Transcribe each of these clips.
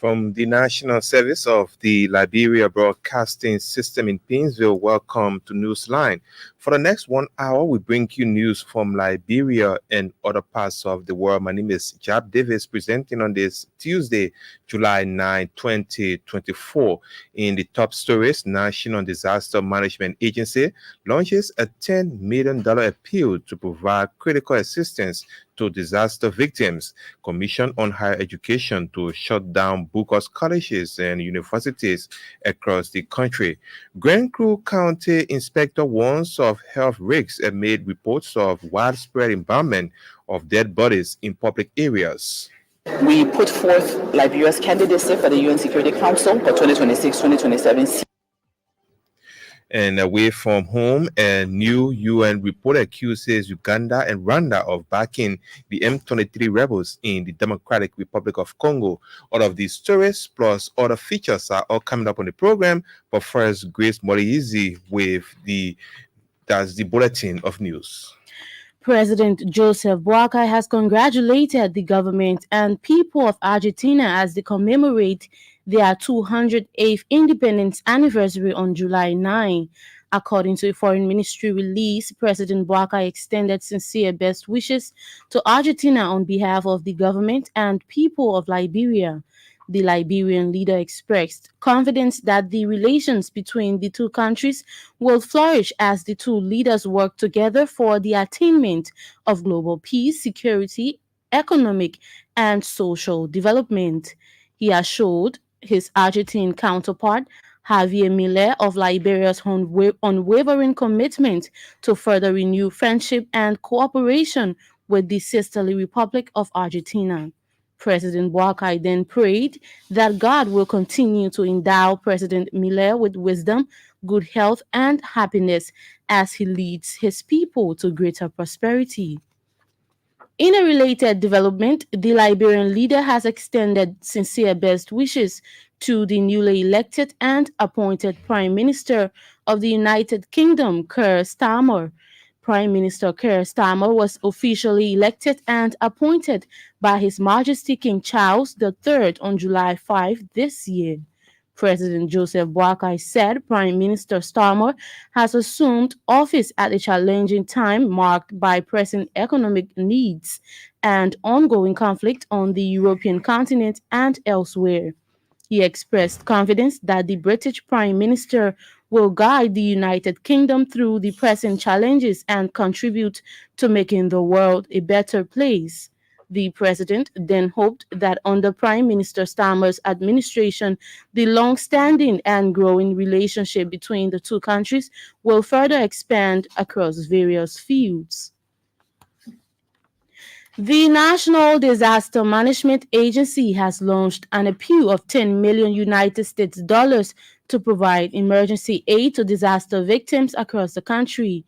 From the National Service of the Liberia Broadcasting System in Painesville, welcome to Newsline. For the next 1 hour, we bring you news from Liberia and other parts of the world. My name is Jab Davis, presenting on this Tuesday, July 9, 2024. In the top stories, National Disaster Management Agency launches a $10 million appeal to provide critical assistance to disaster victims. Commission on Higher Education to shut down bogus colleges and universities across the country. Grand Crew County Inspector warns of health risks amid reports of widespread embalmment of dead bodies in public areas. We put forth Liberia's candidacy for the UN Security Council for 2026-2027. And away from home, a new UN report accuses Uganda and Rwanda of backing the M23 rebels in the Democratic Republic of Congo. All of these stories plus other features are all coming up on the program. But first, Grace Moriizi with the bulletin of news. President Joseph Boakai has congratulated the government and people of Argentina as they commemorate their 208th independence anniversary on July 9. According to a foreign ministry release, President Boakai extended sincere best wishes to Argentina on behalf of the government and people of Liberia. The Liberian leader expressed confidence that the relations between the two countries will flourish as the two leaders work together for the attainment of global peace, security, economic, and social development. He assured his Argentine counterpart, Javier Milei, of Liberia's unwavering commitment to further renew friendship and cooperation with the sisterly Republic of Argentina. President Boakai then prayed that God will continue to endow President Milei with wisdom, good health, and happiness as he leads his people to greater prosperity. In a related development, the Liberian leader has extended sincere best wishes to the newly elected and appointed Prime Minister of the United Kingdom, Keir Starmer. Prime Minister Keir Starmer was officially elected and appointed by His Majesty King Charles III on July 5 this year. President Joseph Boakai said Prime Minister Starmer has assumed office at a challenging time marked by pressing economic needs and ongoing conflict on the European continent and elsewhere. He expressed confidence that the British Prime Minister will guide the United Kingdom through the pressing challenges and contribute to making the world a better place. The president then hoped that under Prime Minister Starmer's administration, the long-standing and growing relationship between the two countries will further expand across various fields. The National Disaster Management Agency has launched an appeal of $10 million United States dollars to provide emergency aid to disaster victims across the country.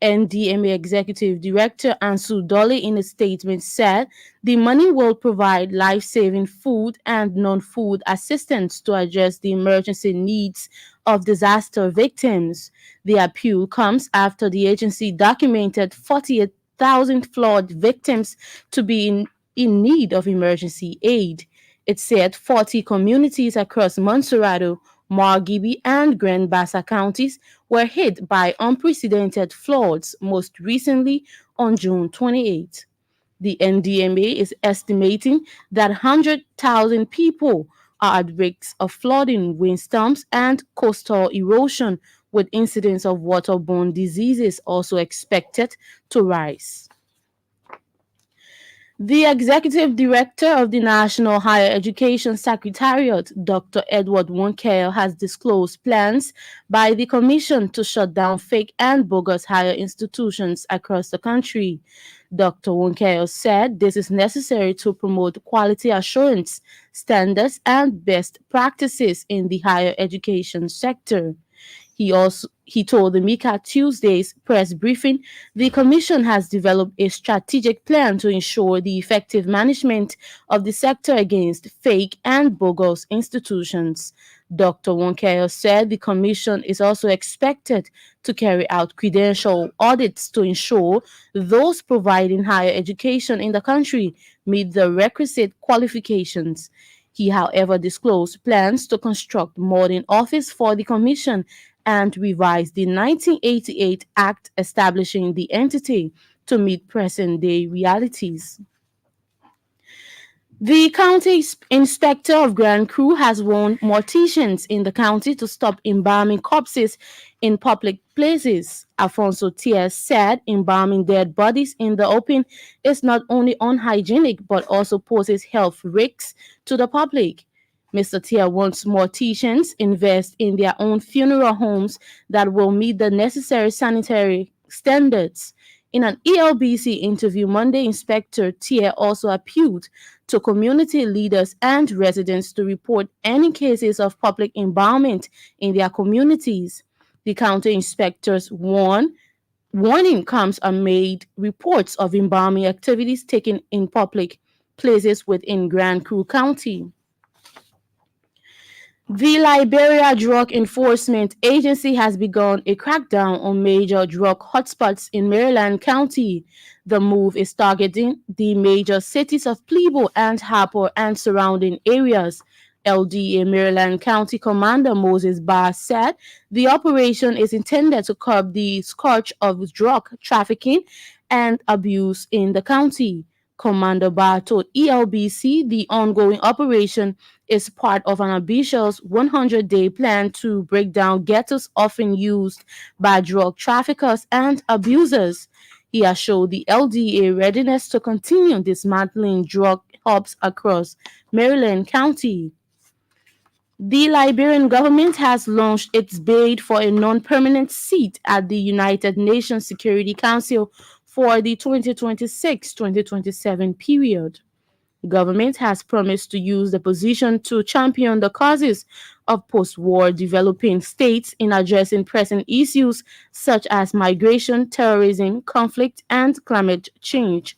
NDMA Executive Director Ansu Dolly in a statement said the money will provide life-saving food and non-food assistance to address the emergency needs of disaster victims. The appeal comes after the agency documented 48,000 flood victims to be in need of emergency aid. It said 40 communities across Montserrado, Margibi, and Grand Bassa counties were hit by unprecedented floods, most recently on June 28. The NDMA is estimating that 100,000 people are at risk of flooding, windstorms, and coastal erosion, with incidents of waterborne diseases also expected to rise. The Executive Director of the National Higher Education Secretariat, Dr. Edward Wonkele, has disclosed plans by the Commission to shut down fake and bogus higher institutions across the country. Dr. Wonkele said this is necessary to promote quality assurance, standards, and best practices in the higher education sector. He told the Mika Tuesday's press briefing the Commission has developed a strategic plan to ensure the effective management of the sector against fake and bogus institutions. Dr. Wonkele said the Commission is also expected to carry out credential audits to ensure those providing higher education in the country meet the requisite qualifications. He, however, disclosed plans to construct modern office for the commission and revise the 1988 Act establishing the entity to meet present-day realities. The county inspector of Grand Cru has warned morticians in the county to stop embalming corpses in public places. Alfonso Tier said embalming dead bodies in the open is not only unhygienic but also poses health risks to the public. Mr. Tier wants morticians invest in their own funeral homes that will meet the necessary sanitary standards. In an ELBC interview Monday, Inspector Tier also appealed to community leaders and residents to report any cases of public embalmment in their communities. The county inspectors warning comes amid reports of embalming activities taken in public places within Grand Cru County. The Liberia Drug Enforcement Agency has begun a crackdown on major drug hotspots in Maryland County. The move is targeting the major cities of Plebo and Harper and surrounding areas. LDA Maryland County Commander Moses Barr said the operation is intended to curb the scourge of drug trafficking and abuse in the county. Commander Barr told ELBC the ongoing operation is part of an ambitious 100-day plan to break down ghettos often used by drug traffickers and abusers. He assured the LDA readiness to continue dismantling drug hubs across Maryland County. The Liberian government has launched its bid for a non-permanent seat at the United Nations Security Council for the 2026-2027 period. The government has promised to use the position to champion the causes of post-war developing states in addressing pressing issues such as migration, terrorism, conflict, and climate change.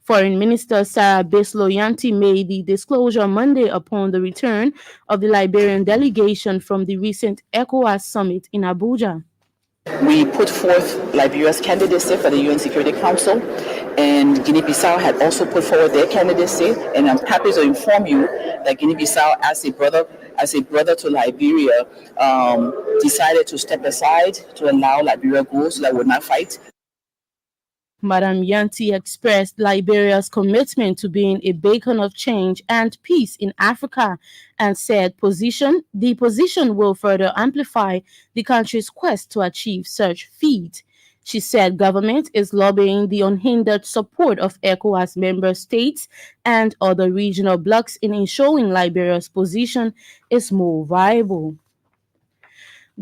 Foreign Minister Sarah Besloyanti made the disclosure Monday upon the return of the Liberian delegation from the recent ECOWAS summit in Abuja. We put forth Liberia's candidacy for the UN Security Council, and Guinea-Bissau had also put forward their candidacy. And I'm happy to inform you that Guinea-Bissau, as a brother to Liberia, decided to step aside to allow Liberia go so that we would not fight. Madam Yanti expressed Liberia's commitment to being a beacon of change and peace in Africa and said the position will further amplify the country's quest to achieve such feat. She said government is lobbying the unhindered support of ECOWAS member states and other regional blocs in ensuring Liberia's position is more viable.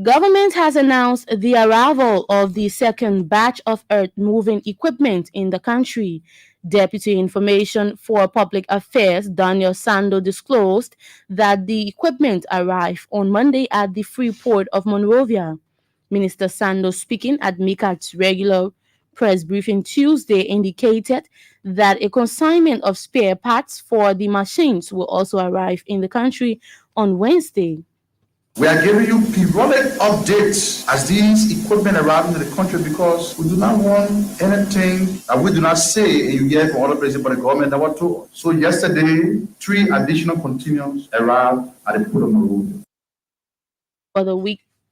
Government has announced the arrival of the second batch of earth-moving equipment in the country. Deputy Information for Public Affairs Daniel Sando disclosed that the equipment arrived on Monday at the free port of Monrovia. Minister Sando, speaking at MICAT's regular press briefing Tuesday, indicated that a consignment of spare parts for the machines will also arrive in the country on Wednesday. We are giving you periodic updates as these equipment arrive into the country because we do not want anything that we do not say and you hear from other places but the government never told. So yesterday, 3 additional containers arrived at the port of Monrovia.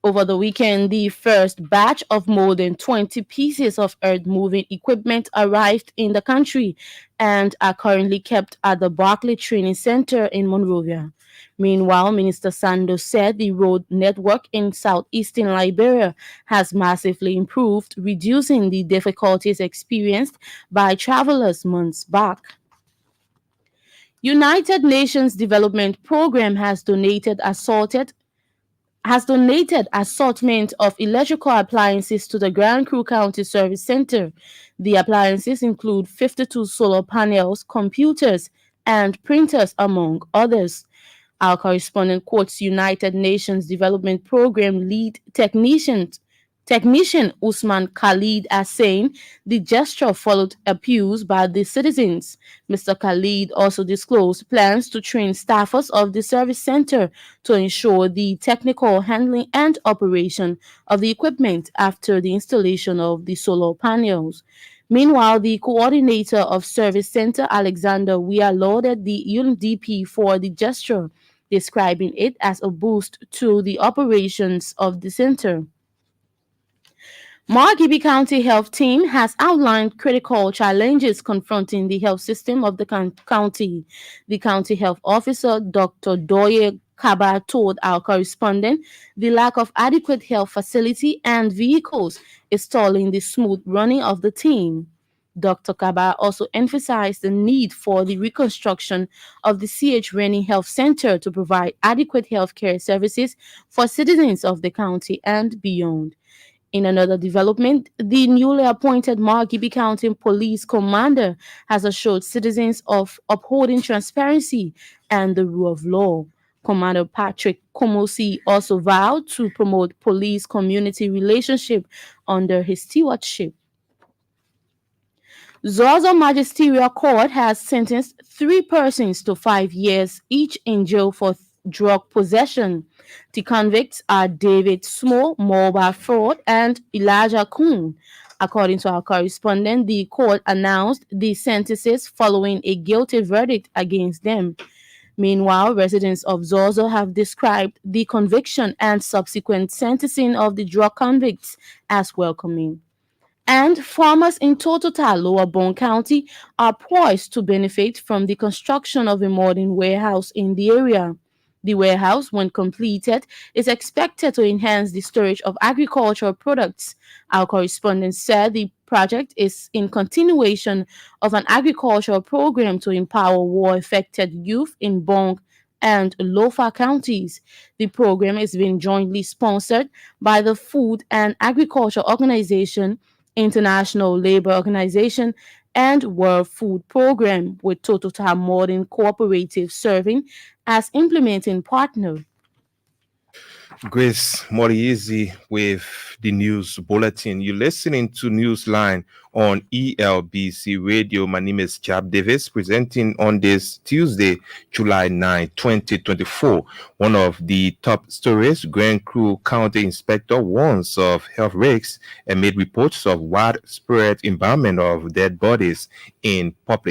Over the weekend, the first batch of more than 20 pieces of earth-moving equipment arrived in the country and are currently kept at the Barclay Training Center in Monrovia. Meanwhile, Minister Sando said the road network in southeastern Liberia has massively improved, reducing the difficulties experienced by travelers months back. United Nations Development Program has donated assortment of electrical appliances to the Grand Cru County Service Center. The appliances include 52 solar panels, computers, and printers, among others. Our correspondent quotes United Nations Development Program lead technician Usman Khalid as saying the gesture followed appeals by the citizens. Mr. Khalid also disclosed plans to train staffers of the service center to ensure the technical handling and operation of the equipment after the installation of the solar panels. Meanwhile, the coordinator of Service Center, Alexander Weah, lauded the UNDP for the gesture, describing it as a boost to the operations of the center. Margibi County Health Team has outlined critical challenges confronting the health system of the county. The county health officer, Dr. Doye Kaba, told our correspondent the lack of adequate health facility and vehicles is stalling the smooth running of the team. Dr. Kaba also emphasized the need for the reconstruction of the C.H. Rennie Health Center to provide adequate health care services for citizens of the county and beyond. In another development, the newly appointed Margibi County Police Commander has assured citizens of upholding transparency and the rule of law. Commander Patrick Komosi also vowed to promote police-community relationship under his stewardship. Zozo Magisterial Court has sentenced 3 persons to 5 years each in jail for drug possession. The convicts are David Small, Mobile Fraud, and Elijah Kuhn. According to our correspondent, the court announced the sentences following a guilty verdict against them. Meanwhile, residents of Zozo have described the conviction and subsequent sentencing of the drug convicts as welcoming. And farmers in Totota, Lower Bone County, are poised to benefit from the construction of a modern warehouse in the area. The warehouse, when completed, is expected to enhance the storage of agricultural products. Our correspondent said the project is in continuation of an agricultural program to empower war-affected youth in Bong and Lofa counties. The program is being jointly sponsored by the Food and Agriculture Organization, International Labour Organization, and World Food Program, with Totota Modern Cooperative serving as implementing partner. Grace Moriezi with the news bulletin. You're listening to Newsline on ELBC Radio. My name is Chab Davis, presenting on this Tuesday, July 9, 2024. One of the top stories: Grand Crew County Inspector warns of health risks amid reports of widespread impoundment of dead bodies in public